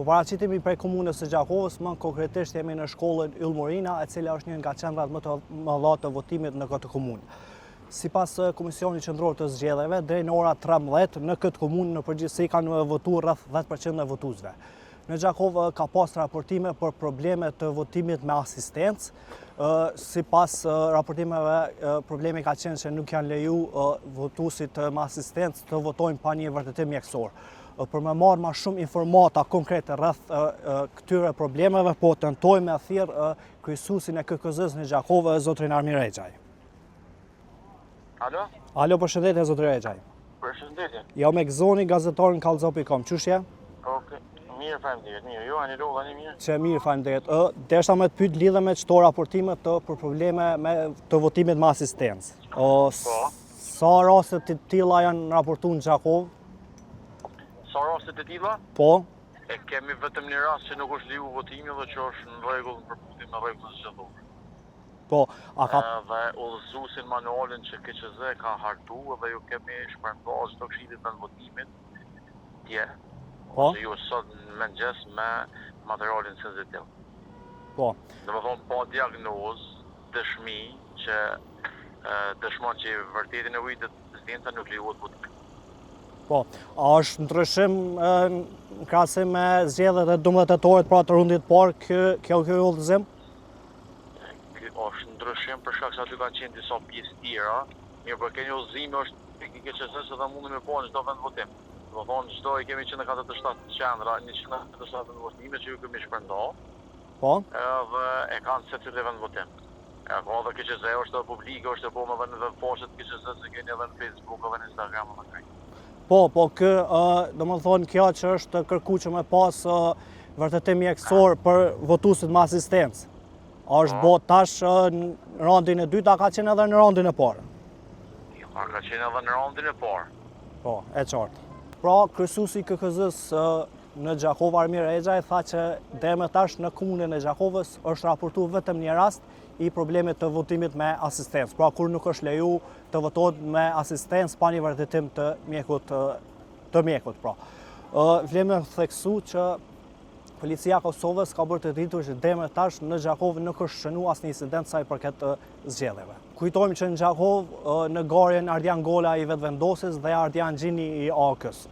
Po paraqitemi prej komunës së Gjakovës, më konkretisht jemi në shkollën Yll Morina, e cila është një nga qendrat më të mëdha të votimit në këtë komunë. Sipas Komisionit Qendror të Zgjedhjeve, deri në ora 13 në këtë komunë në përgjithësi kanë votuar rreth 10% e votuesve. Në Gjakovë ka pas raportime për probleme të votimit me asistencë. Sipas raportimeve, problemi ka qenë që nuk janë leju votuesit me asistencë të votojnë pa një vërtetim mjekësor. Për me marrë ma shumë informata konkrete rreth këtyre problemeve, po tentojmë me thirrë kryesuesin e KKZ-s në Gjakovë, zotrin Armir Rexhaj. Alo? Alo, përshëndetje, zotri Rexhaj. Përshëndetje. Jam me Gëzoni, gazetar në kallëzo.com. Çështje? Okej. Mirë, faleminderit. Mirë. Jo, ani lova një mirë. Që mirë, faleminderit. Desha me të pyet lidhe me çto raportime për probleme të votimit me asistencë. Sa raste të tilla janë raportuar në Gjakovë? Sa raste të tilla? Po. E kemi vetëm një rast që nuk është leju votimi dhe që është në rregull në përputhje me rregullin zgjedhor. Po, a ka Dhe udhëzuesin manualin që KQZ ka hartuar dhe ju kemi shpërndar çdo këshillit në votimin tje. Po. Ose ju sot në mëngjes me materialin sensitiv. Po. Domethënë pa diagnozë, dëshmi që dëshmon që vërtetin e ujit asistenca nuk lejohet votimi. Po, a është ndryshim në krahasim me zgjedhjet e 12 tetorit pra të rundit parë kjo udhëzim? Është ndryshim për shkak se aty kanë qenë disa pjesë tjera, mirë për kënjë udhëzimi është tek KQZ-s dhe mundemi me pa në çdo vend votim. Domethënë çdo i kemi 147 qendra, 147 votime që ju kemi shpërndar. Po. Dhe e kanë secili vend votim. Ka dhe KQZ është publike, është e bome edhe në faqet KQZ se keni edhe në Facebook edhe në Instagram edhe kaj. Po, domethënë kjo që është kërkuar që me pas vërtetim mjekësor për votuesit me asistencë. A është bo tash në randin e dytë, a ka qenë edhe në randin e parë? Jo, ka qenë edhe në randin e parë. Po, e qartë. Pra, kryesuesi i KKZ-s në Gjakovë, Armir Rexhaj, tha që deri tash në komunën e Gjakovës është raportuar vetëm një rast i problemit të votimit me asistencë. Pra, kur nuk është leju të votohet me asistencë pa një vërtetim të mjekut, pra. Vlen me theksu që Policia e Kosovës ka bërë të ditur që deri tash në Gjakovë nuk është shënuar asnjë incident sa i përket zgjedhjeve. Kujtojmë që në Gjakovë në garjen Ardian Gola i vetvendosjes dhe Ardian Gjini i AK-s.